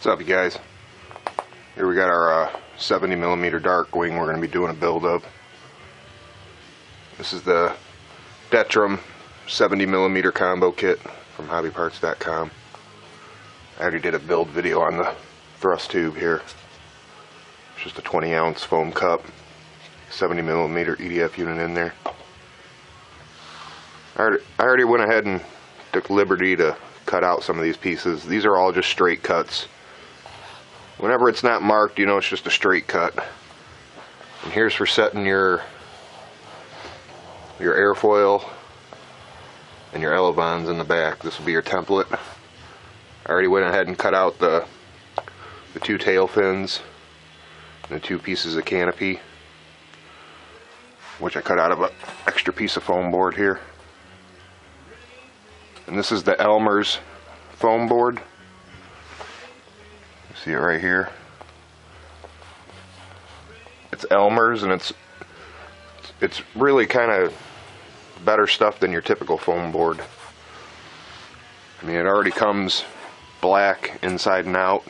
What's up, you guys? Here we got our 70mm dark wing we're going to be doing a build of. This is the Detrum 70mm combo kit from hobbyparts.com. I already did a build video on the thrust tube here. It's just a 20-ounce foam cup, 70mm EDF unit in there. I already went ahead and took liberty to cut out some of these pieces. These are all just straight cuts. Whenever it's not marked, you know it's just a straight cut. And here's for setting your airfoil and your elevons in the back. This will be your template. I already went ahead and cut out the two tail fins and the two pieces of canopy, which I cut out of an extra piece of foam board here. And this is the Elmer's foam board. See it right here. It's Elmer's, and it's really kind of better stuff than your typical foam board. I mean, it already comes black inside and out,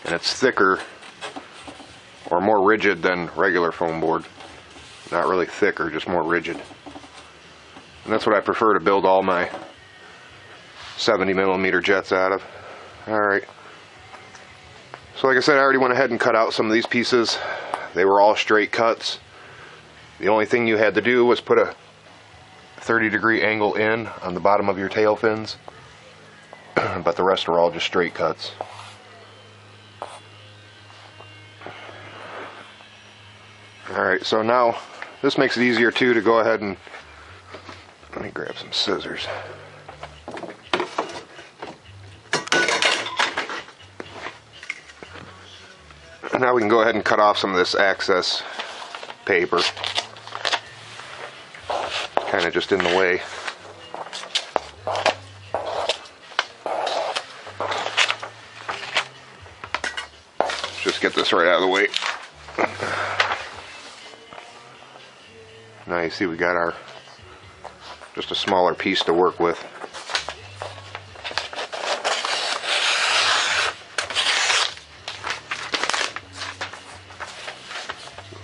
and it's thicker or more rigid than regular foam board. Not really thicker, just more rigid. And that's what I prefer to build all my 70mm jets out of. Alright. So like I said, I already went ahead and cut out some of these pieces. They were all straight cuts. The only thing you had to do was put a 30-degree angle in on the bottom of your tail fins. But the rest are all just straight cuts. Alright, so now this makes it easier too to go ahead and, let me grab some scissors. Now we can go ahead and cut off some of this excess paper, kind of just in the way. Let's just get this right out of the way. Now you see we got our just a smaller piece to work with.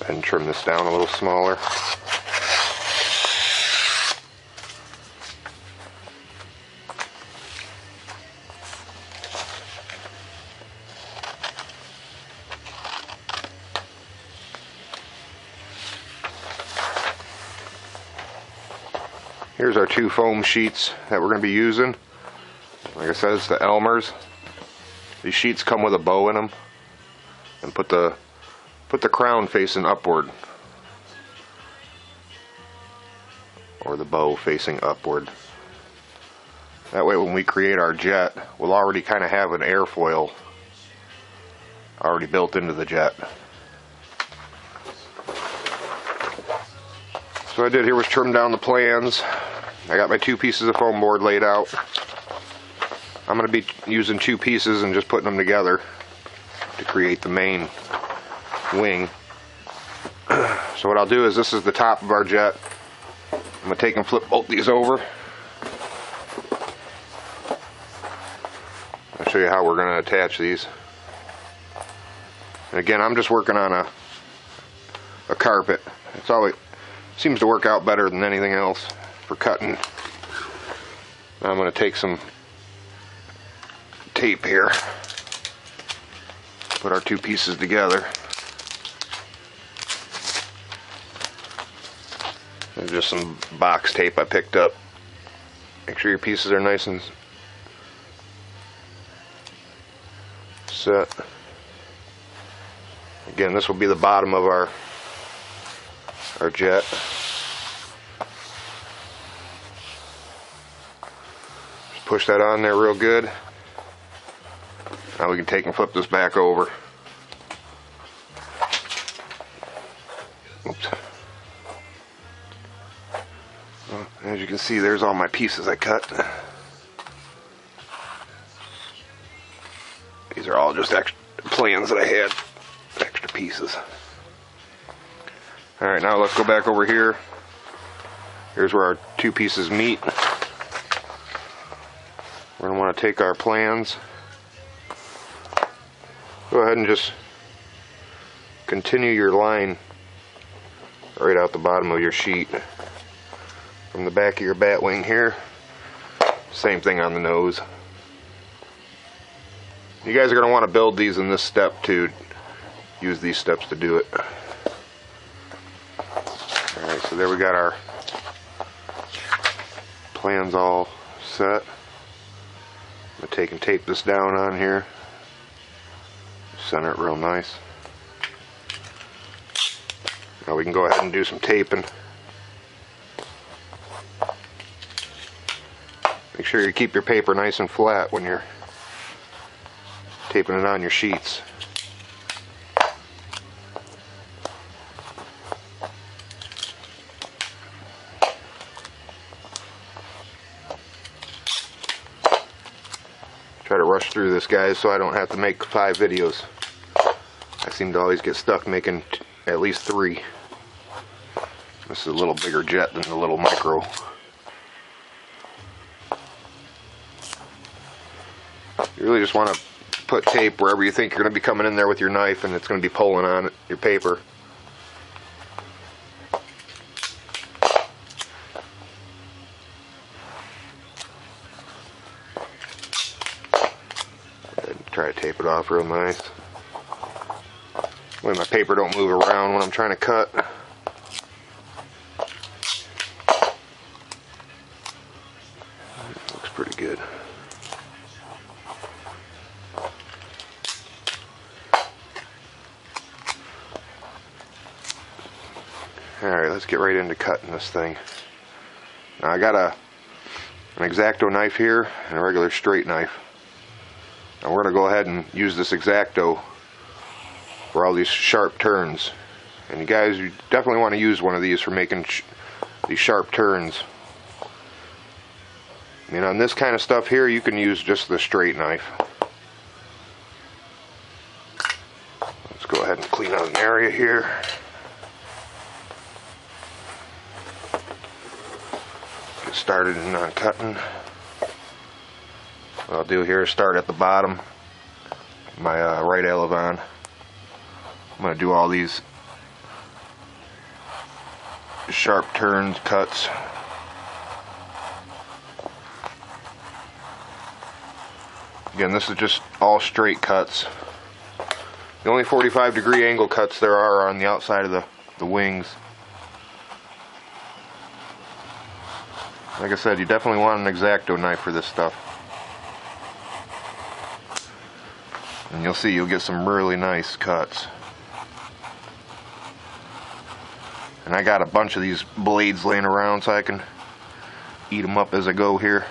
And trim this down a little smaller. Here's our two foam sheets that we're going to be using. Like I said, it's the Elmer's. These sheets come with a bow in them, and put the crown facing upward, or the bow facing upward. That way when we create our jet, we'll already kind of have an airfoil already built into the jet. So what I did here was trim down the plans. I got my two pieces of foam board laid out. I'm going to be using two pieces and just putting them together to create the main wing. So what I'll do is, this is the top of our jet. I'm going to take and flip both these over. I'll show you how we're going to attach these. And again, I'm just working on a carpet. It's always seems to work out better than anything else for cutting. Now I'm going to take some tape here, put our two pieces together. There's just some box tape I picked up. Make sure your pieces are nice and set. Again, this will be the bottom of our jet. Just push that on there real good. Now we can take and flip this back over. Oops. Well, as you can see, there's all my pieces I cut. These are all just extra plans that I had, extra pieces. Alright, now let's go back over here. Here's where our two pieces meet. We're going to want to take our plans go ahead and just continue your line right out the bottom of your sheet from the back of your bat wing here. Same thing on the nose. You guys are going to want to build these in this step too. Use these steps to do it. Alright, so there we got our plans all set. I'm going to take and tape this down on here. Center it real nice. Now we can go ahead and do some taping. Make sure you keep your paper nice and flat when you're taping it on your sheets. Try to rush through this, guys, so I don't have to make 5 videos. I seem to always get stuck making at least 3. This is a little bigger jet than the little micro. You really just want to put tape wherever you think you're going to be coming in there with your knife and it's going to be pulling on your paper. Try to tape it off real nice. That way my paper don't move around when I'm trying to cut. Looks pretty good. Alright, let's get right into cutting this thing. Now I got an X-Acto knife here and a regular straight knife. Now we're going to go ahead and use this X-Acto for all these sharp turns. And you guys, you definitely want to use one of these for making these sharp turns. I mean, on this kind of stuff here, you can use just the straight knife. Let's go ahead and clean out an area here. Get started on cutting. What I'll do here is start at the bottom, my right elevon. I'm going to do all these sharp turns, cuts. Again, this is just all straight cuts. The only 45-degree angle cuts there are on the outside of the wings. Like I said, you definitely want an X-Acto knife for this stuff. And you'll see you'll get some really nice cuts. And I got a bunch of these blades laying around so I can eat them up as I go here.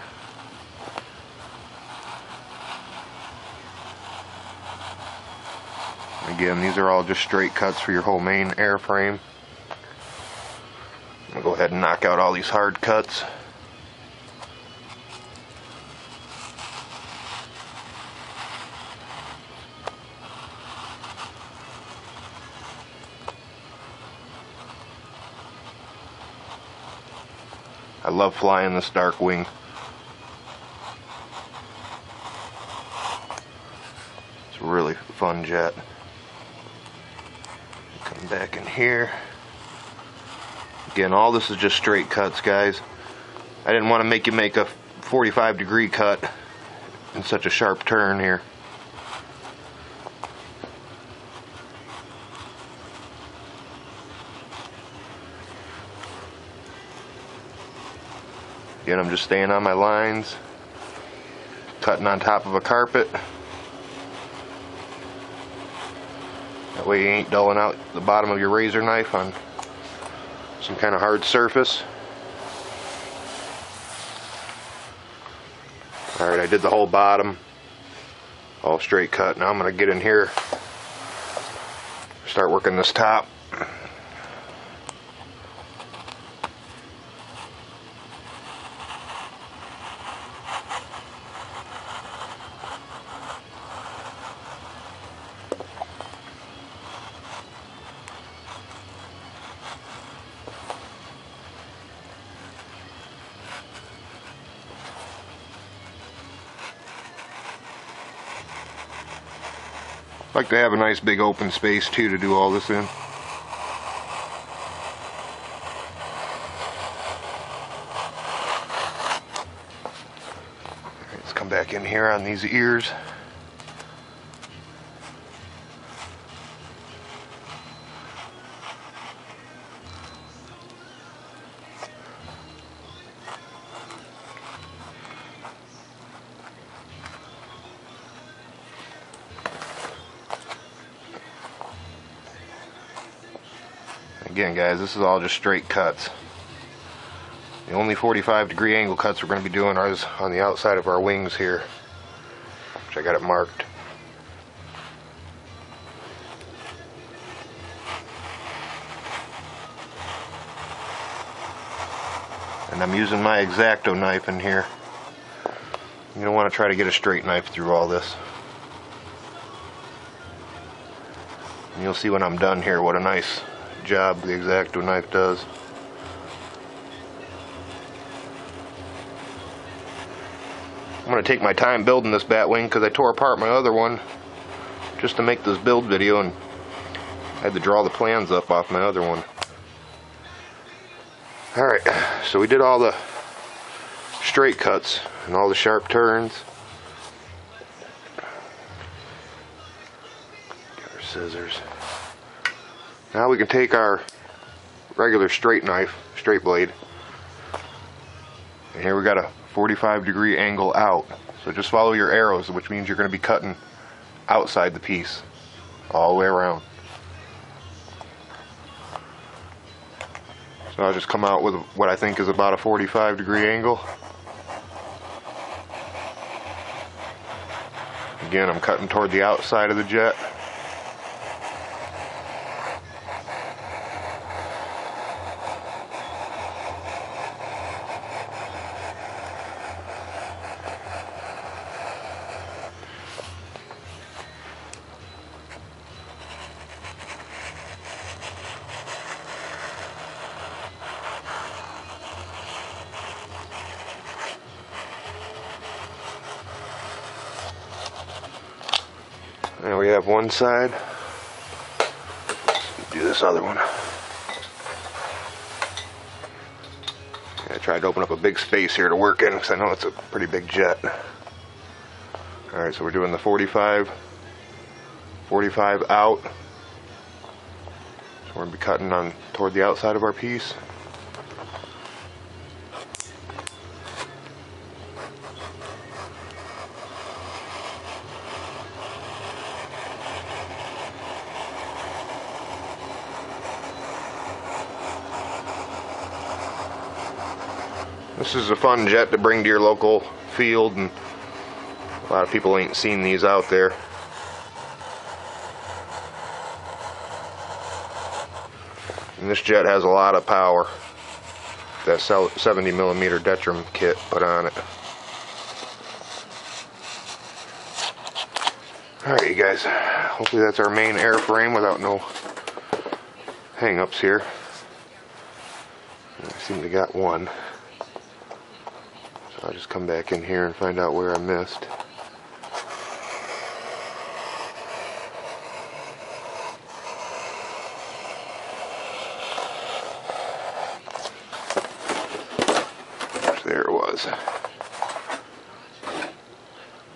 Again, these are all just straight cuts for your whole main airframe. I'm going to go ahead and knock out all these hard cuts. I love flying this dark wing. It's a really fun jet. Come back in here. Again, all this is just straight cuts, guys. I didn't want to make you make a 45-degree cut in such a sharp turn here. Again, I'm just staying on my lines, cutting on top of a carpet. That way you ain't dulling out the bottom of your razor knife on some kind of hard surface. Alright, I did the whole bottom, all straight cut. Now I'm going to get in here, start working this top. I like to have a nice big open space too to do all this in. Let's come back in here on these ears. Again, guys, this is all just straight cuts. The only 45-degree angle cuts we're going to be doing are on the outside of our wings here, which I got it marked. And I'm using my X-Acto knife in here. You don't want to try to get a straight knife through all this. And you'll see when I'm done here what a nice job the X-Acto knife does. I'm going to take my time building this bat wing because I tore apart my other one just to make this build video, and I had to draw the plans up off my other one. Alright, so we did all the straight cuts and all the sharp turns. Get our scissors. Now we can take our regular straight knife, straight blade, and here we got a 45-degree angle out. So just follow your arrows, which means you're going to be cutting outside the piece all the way around. So I'll just come out with what I think is about a 45-degree angle. Again, I'm cutting toward the outside of the jet. Now we have one side. Let's do this other one. I tried to open up a big space here to work in because I know it's a pretty big jet. Alright, so we're doing the 45 out. So we're going to be cutting on toward the outside of our piece. This is a fun jet to bring to your local field, and a lot of people ain't seen these out there. And this jet has a lot of power. That 70mm Detrim kit put on it. Alright, you guys. Hopefully that's our main airframe without no hang-ups here. I seem to got one. I'll just come back in here and find out where I missed. There it was.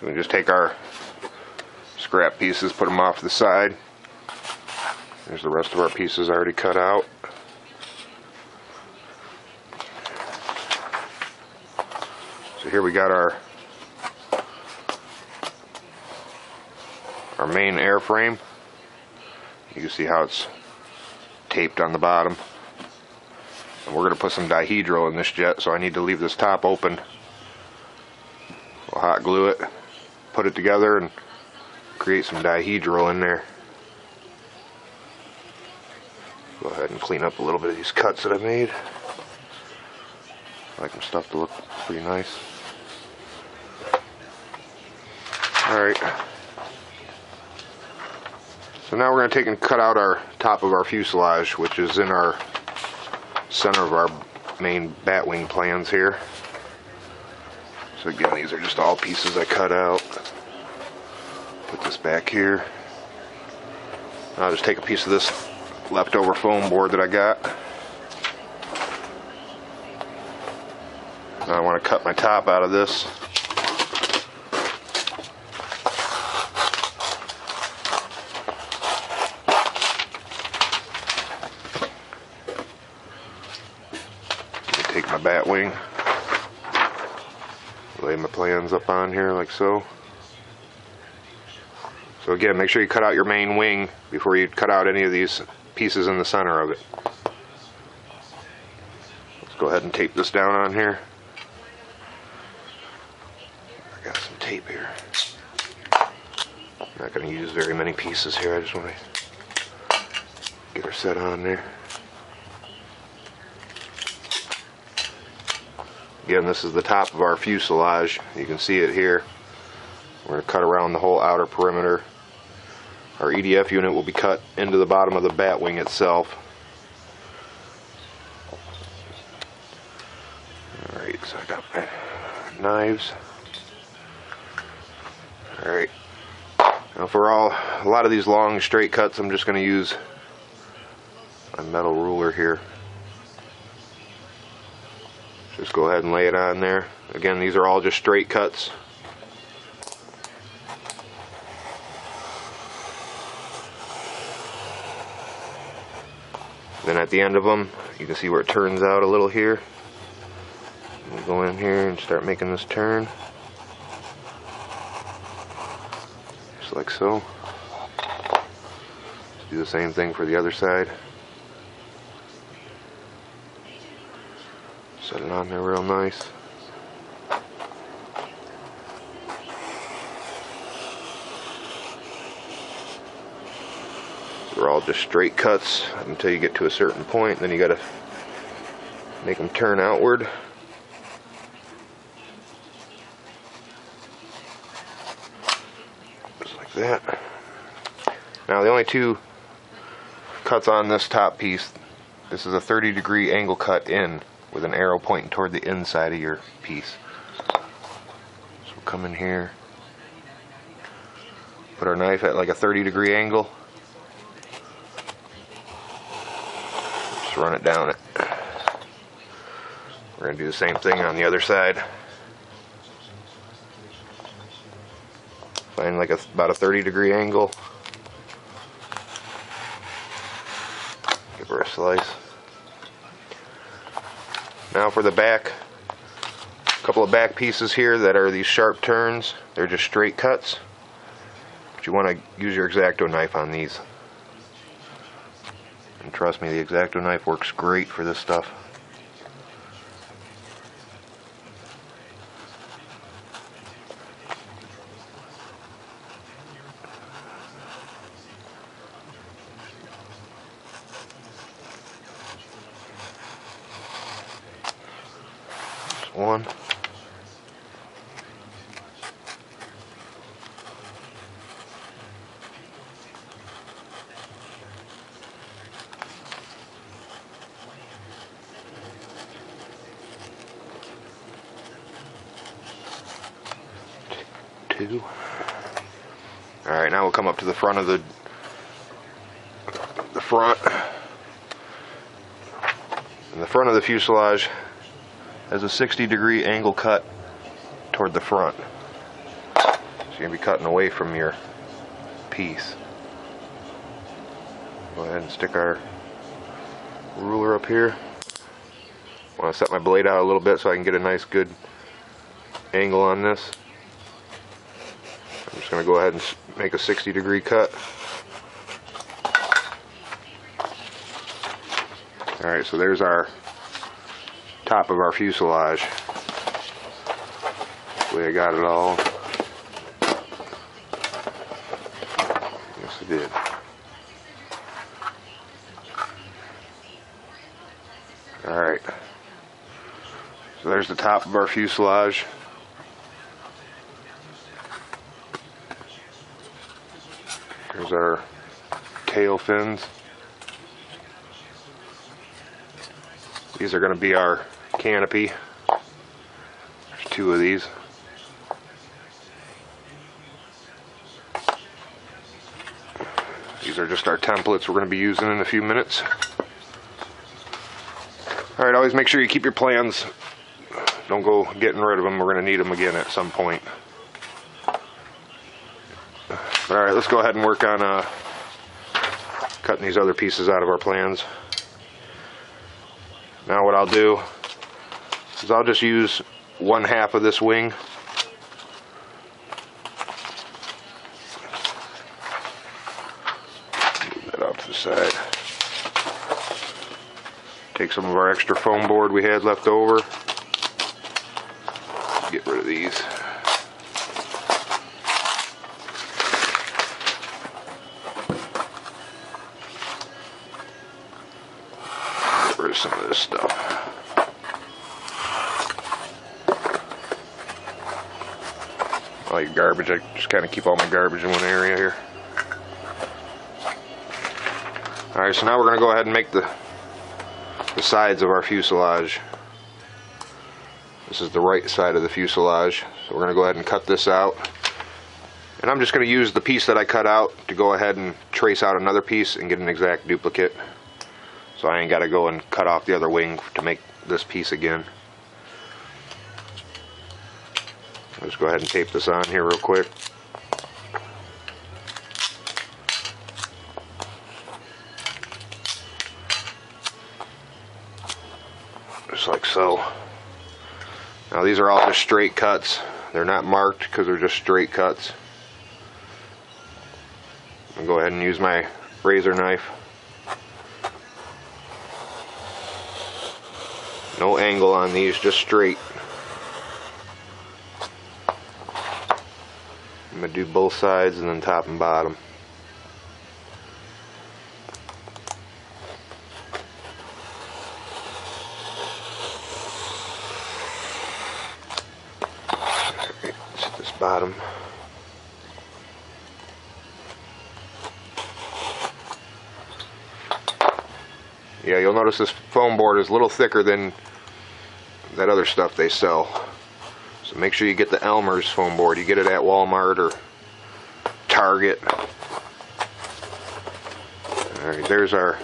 We just take our scrap pieces, put them off to the side. There's the rest of our pieces already cut out. So here we got our main airframe. You can see how it's taped on the bottom. And we're going to put some dihedral in this jet, so I need to leave this top open. We'll hot glue it, put it together, and create some dihedral in there. Go ahead and clean up a little bit of these cuts that I made. I like them stuff to look pretty nice. Alright. So now we're going to take and cut out our top of our fuselage, which is in our center of our main bat wing plans here. So again, these are just all pieces I cut out. Put this back here. I'll just take a piece of this leftover foam board that I got. Now I want to cut my top out of this. Take my bat wing, lay my plans up on here like so. So again, make sure you cut out your main wing before you cut out any of these pieces in the center of it. Let's go ahead and tape this down on here. I got some tape here. I'm not going to use very many pieces here, I just want to get her set on there. Again, this is the top of our fuselage. You can see it here. We're going to cut around the whole outer perimeter. Our EDF unit will be cut into the bottom of the bat wing itself. Alright, so I got my knives. Alright. Now for a lot of these long straight cuts, I'm just going to use my metal ruler here. Just go ahead and lay it on there. Again, these are all just straight cuts. Then at the end of them, you can see where it turns out a little here. We'll go in here and start making this turn. Just like so. Let's do the same thing for the other side. Set it on there real nice. They're all just straight cuts until you get to a certain point. Then you got to make them turn outward. Just like that. Now the only two cuts on this top piece, this is a 30-degree angle cut in with an arrow pointing toward the inside of your piece. So we'll come in here, put our knife at like a 30-degree angle. Just run it down it. We're going to do the same thing on the other side. Find like about a 30-degree angle. Give her a slice. Now for the back, a couple of back pieces here that are these sharp turns. They're just straight cuts. But you want to use your X-Acto knife on these. And trust me, the X-Acto knife works great for this stuff. One. Two. Alright, now we'll come up to the front of the front. And the front of the fuselage has a 60-degree angle cut toward the front. So you're going to be cutting away from your piece. Go ahead and stick our ruler up here. I want to set my blade out a little bit so I can get a nice good angle on this. I'm just going to go ahead and make a 60-degree cut. Alright, so there's our top of our fuselage. Hopefully I got it all. Yes, I did. Alright. So there's the top of our fuselage. Here's our tail fins. These are going to be our canopy. There's two of these. These are just our templates we're going to be using in a few minutes. Alright, always make sure you keep your plans. Don't go getting rid of them. We're going to need them again at some point. Alright, let's go ahead and work on cutting these other pieces out of our plans. Now what I'll do is I'll just use 1/2 of this wing. Move that off to the side. Take some of our extra foam board we had left over. Get rid of these. Get rid of some of this stuff. All your garbage, I just kind of keep all my garbage in one area here. Alright, so now we're going to go ahead and make the sides of our fuselage. This is the right side of the fuselage, so we're going to go ahead and cut this out. And I'm just going to use the piece that I cut out to go ahead and trace out another piece and get an exact duplicate. So I ain't got to go and cut off the other wing to make this piece again. Let's go ahead and tape this on here real quick. Just like so. Now these are all just straight cuts. They're not marked because they're just straight cuts. I'll go ahead and use my razor knife. No angle on these, just straight. I'm going to do both sides and then top and bottom. Bottom. Yeah, you'll notice this foam board is a little thicker than that other stuff they sell. So make sure you get the Elmer's foam board. You get it at Walmart or Target. Alright, there's our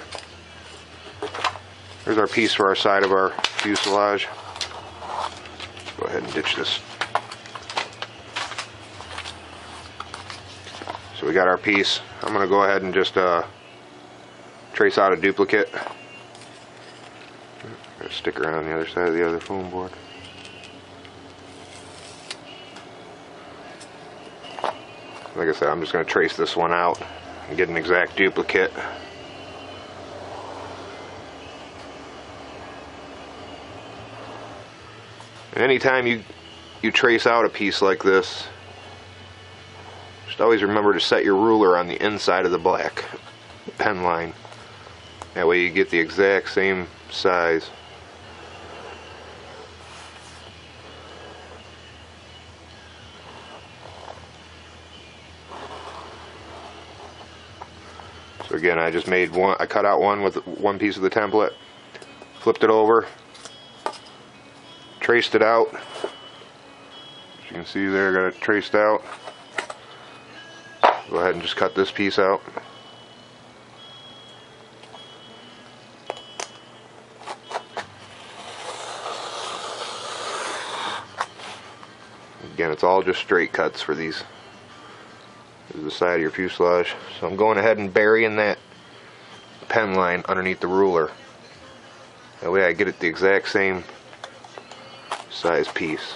piece for our side of our fuselage. Go ahead and ditch this. So we got our piece. I'm going to go ahead and just trace out a duplicate. Got a sticker on the other side of the other foam board. Like I said, I'm just going to trace this one out and get an exact duplicate. And anytime you trace out a piece like this, just always remember to set your ruler on the inside of the black pen line. That way you get the exact same size. So again, I just made one, I cut out one with one piece of the template, flipped it over, traced it out. As you can see there, I got it traced out. Go ahead and just cut this piece out. Again, it's all just straight cuts for these. This is the side of your fuselage. So I'm going ahead and burying that pen line underneath the ruler. That way I get it the exact same size piece.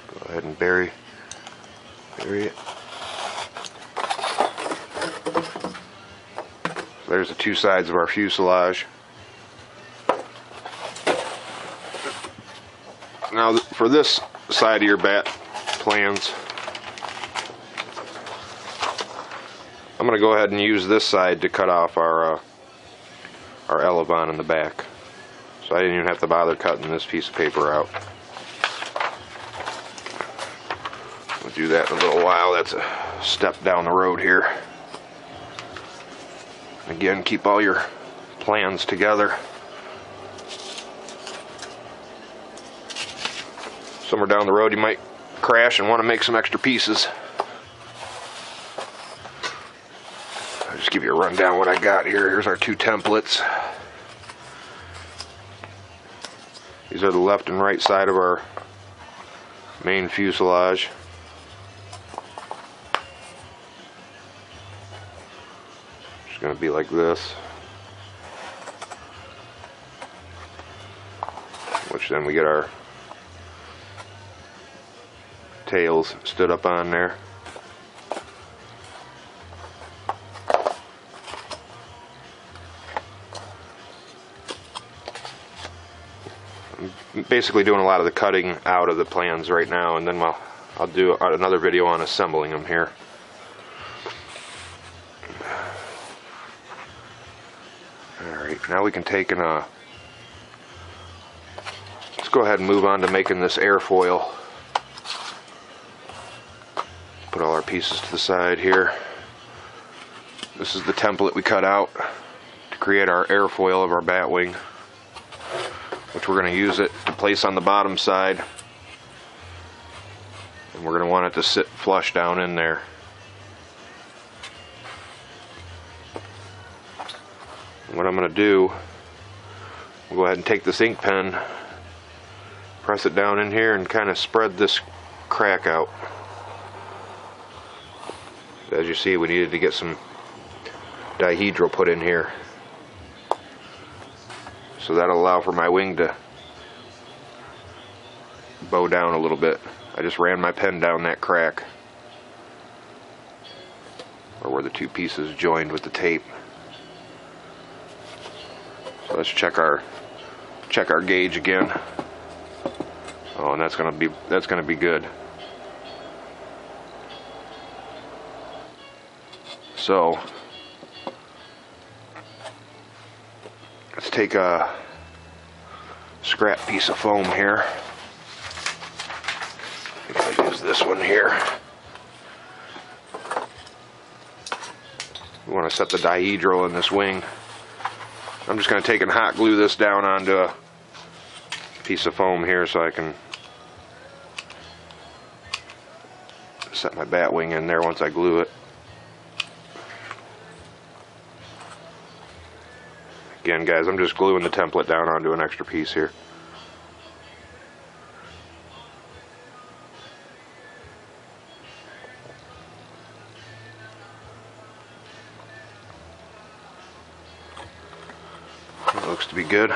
Go ahead and bury it. So there's the two sides of our fuselage. Now for this side of your bat plans, I'm going to go ahead and use this side to cut off our elevon in the back. So I didn't even have to bother cutting this piece of paper out. We'll do that in a little while. That's a step down the road here. Again, keep all your plans together. Somewhere down the road you might crash and want to make some extra pieces. I'll just give you a rundown what I got here. Here's our two templates. These are the left and right side of our main fuselage. It's going to be like this, which then we get our tails stood up on there. I'm basically doing a lot of the cutting out of the plans right now, and then I'll do another video on assembling them here. Alright, now we can take and let's go ahead and move on to making this airfoil. Put all our pieces to the side here. This is the template we cut out to create our airfoil of our bat wing, which we're going to use it to place on the bottom side, and we're going to want it to sit flush down in there. And what I'm going to do, we'll go ahead and take this ink pen, press it down in here, and kind of spread this crack out. As you see, we needed to get some dihedral put in here, so that'll allow for my wing to bow down a little bit. I just ran my pen down that crack, or where the two pieces joined with the tape. So let's check our gauge again. Oh, and that's gonna be good. So let's take a scrap piece of foam here. I think I'll use this one here. We want to set the dihedral in this wing. I'm just going to take and hot glue this down onto a piece of foam here so I can set my bat wing in there once I glue it. Again, guys, I'm just gluing the template down onto an extra piece here. It looks to be good.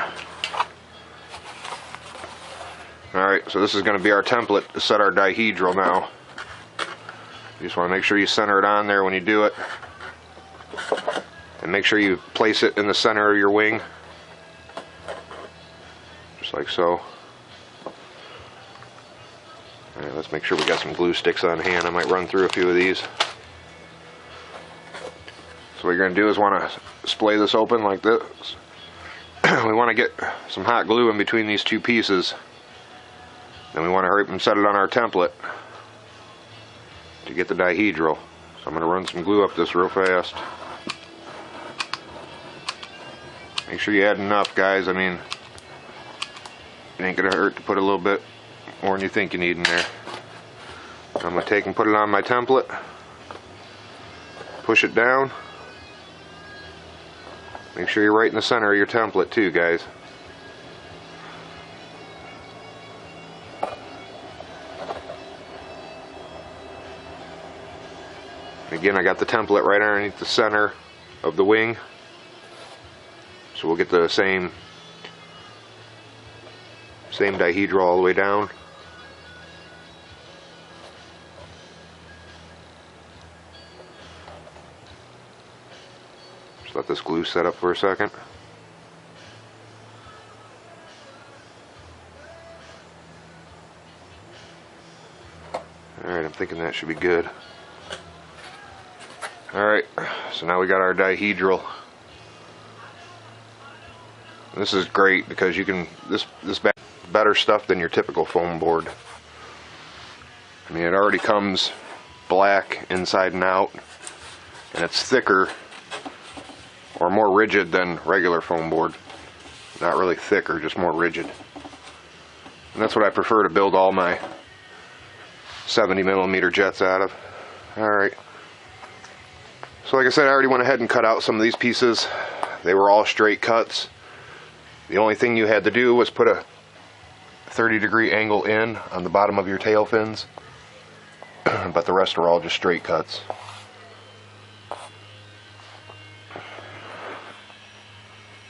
Alright, so this is going to be our template to set our dihedral now. You just want to make sure you center it on there when you do it. And make sure you place it in the center of your wing, just like so. Alright, let's make sure we got some glue sticks on hand. I might run through a few of these. So what you're going to do is want to splay this open like this. We want to get some hot glue in between these two pieces. Then we want to hurry up and set it on our template to get the dihedral. So I'm going to run some glue up this real fast. Make sure you add enough, guys. I mean, it ain't gonna hurt to put a little bit more than you think you need in there. I'm gonna take and put it on my template, push it down. Make sure you're right in the center of your template too, guys. Again, I got the template right underneath the center of the wing. So we'll get the same dihedral all the way down. Just let this glue set up for a second. Alright, I'm thinking that should be good. Alright, so now we got our dihedral. This is great because you can, this better stuff than your typical foam board. I mean, it already comes black inside and out, and it's thicker or more rigid than regular foam board. Not really thicker, just more rigid. And that's what I prefer to build all my 70mm jets out of. Alright. So like I said, I already went ahead and cut out some of these pieces. They were all straight cuts. The only thing you had to do was put a 30-degree angle in on the bottom of your tail fins. But the rest are all just straight cuts.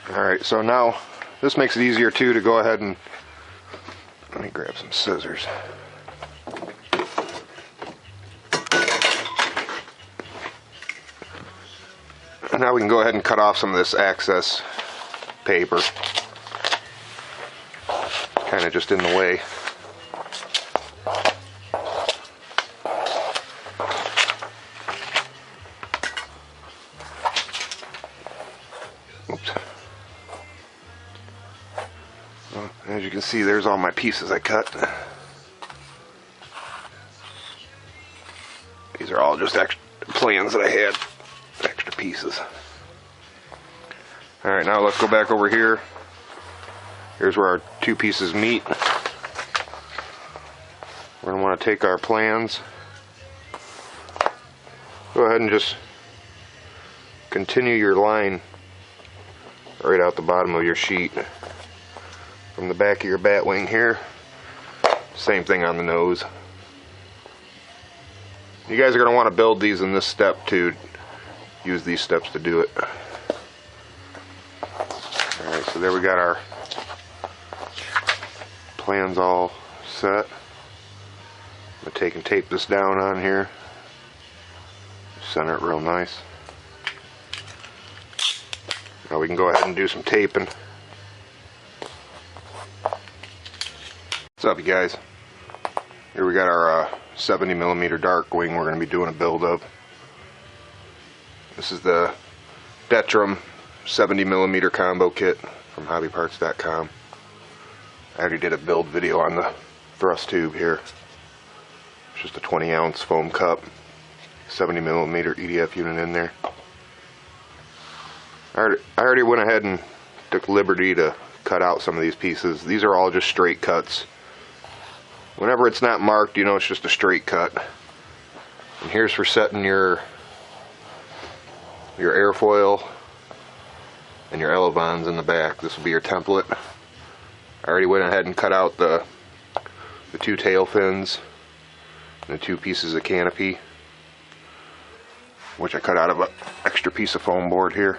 Alright, so now this makes it easier too to go ahead and, let me grab some scissors. And now we can go ahead and cut off some of this excess paper. Kind of just in the way. Oops. Well, as you can see, there's all my pieces I cut. These are all just extra plans that I had. Extra pieces. Alright, now let's go back over here. Here's where our two pieces meet. We're going to want to take our plans. Go ahead and just continue your line right out the bottom of your sheet. From the back of your bat wing here. Same thing on the nose. You guys are going to want to build these in this step too. Use these steps to do it. Alright, so there we got our plans all set. I'm going to take and tape this down on here. Center it real nice. Now we can go ahead and do some taping. What's up, you guys? Here we got our 70mm dark wing we're going to be doing a build of. This is the Detrum 70mm combo kit from hobbyparts.com. I already did a build video on the thrust tube here. It's just a 20-ounce foam cup, 70mm EDF unit in there. I already went ahead and took liberty to cut out some of these pieces. These are all just straight cuts. Whenever it's not marked, you know it's just a straight cut. And here's for setting your airfoil and your elevons in the back. This will be your template. I already went ahead and cut out the two tail fins and the two pieces of canopy, which I cut out of an extra piece of foam board here.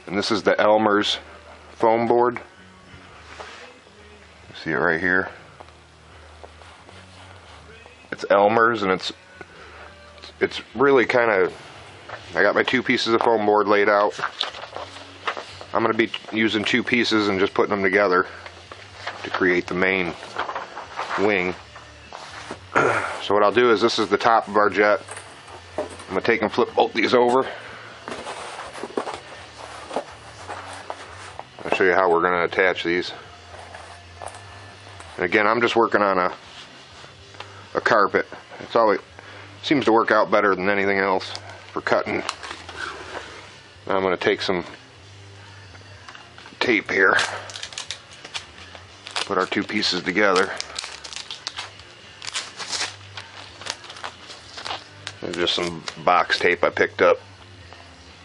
And this is the Elmer's foam board. You see it right here. It's Elmer's, and it's really kind of, I got my two pieces of foam board laid out. I'm going to be using two pieces and just putting them together to create the main wing. So what I'll do is, this is the top of our jet. I'm going to take and flip both these over. I'll show you how we're going to attach these. And again, I'm just working on a carpet. It's always seems to work out better than anything else for cutting. Now I'm going to take some tape here, put our two pieces together. There's just some box tape I picked up.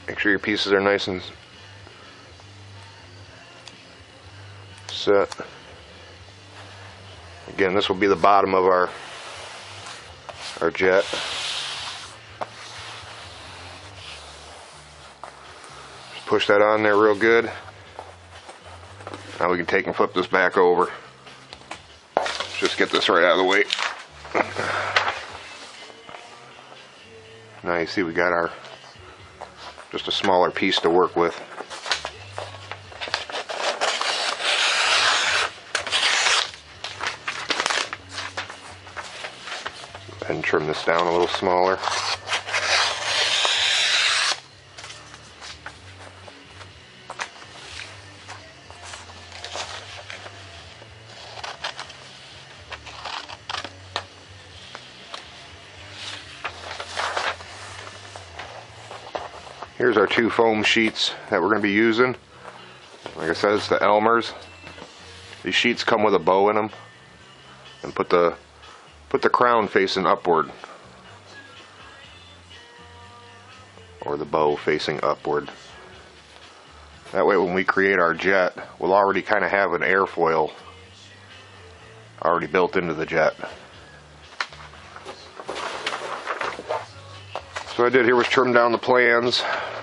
Make sure your pieces are nice and set. Again, this will be the bottom of our jet. Just push that on there real good. Now we can take and flip this back over. Let's just get this right out of the way. Now you see we got our just a smaller piece to work with. Go ahead and trim this down a little smaller. Here's our two foam sheets that we're going to be using. Like I said, it's the Elmer's. These sheets come with a bow in them, and put the crown facing upward, or the bow facing upward. That way when we create our jet, we'll already kind of have an airfoil already built into the jet. So what I did here was trim down the plans